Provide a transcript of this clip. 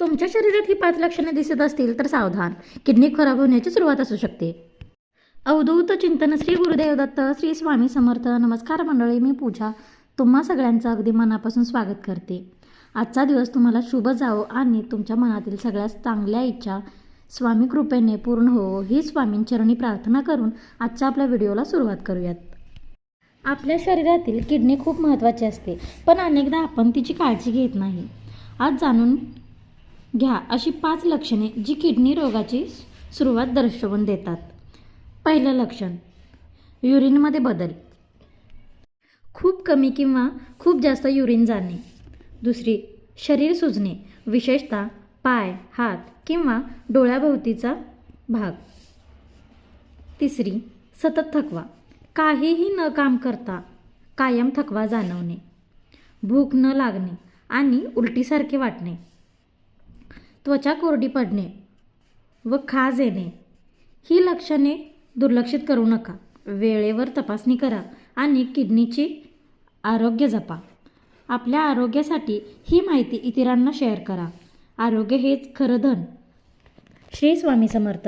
तुमच्या शरीरात ही 5 लक्षणे दिसत असतील तर सावधान, किडनी खराब होण्याची सुरुवात असू शकते. अवधूत चिंतन श्री गुरुदेव दत्त, श्री स्वामी समर्थ. नमस्कार मंडळी, मी पूजा तुम्हा सगळ्यांचं अगदी मनापासून स्वागत करते. आजचा दिवस तुम्हाला शुभ जावो आणि तुमच्या मनातील सगळ्यात चांगल्या इच्छा स्वामी कृपेने पूर्ण हो ही स्वामींचरणी प्रार्थना करून आजच्या आपल्या व्हिडिओला सुरुवात करूयात. आपल्या शरीरातील किडनी खूप महत्त्वाची असते, पण अनेकदा आपण तिची काळजी घेत नाही. आज जाणून घ्या अशी 5 लक्षणे जी किडनी रोगाची सुरुवात दर्शवून देतात. पहिलं लक्षण, युरिनमध्ये बदल, खूप कमी किंवा खूप जास्त युरिन जाणे. दुसरी, शरीर सुजणे, विशेषतः पाय, हात किंवा डोळ्याभोवतीचा भाग. तिसरी, सतत थकवा, काहीही न काम करता कायम थकवा जाणवणे. भूक न लागणे आणि उलटीसारखे वाटणे. त्वचा कोरडी पडणे व खाज येणे. ही लक्षणे दुर्लक्षित करू नका. वेळेवर तपासणी करा आणि किडनीची आरोग्य जपा. आपल्या आरोग्यासाठी ही माहिती इतरांना शेअर करा. आरोग्य हेच खरं धन. श्री स्वामी समर्थ.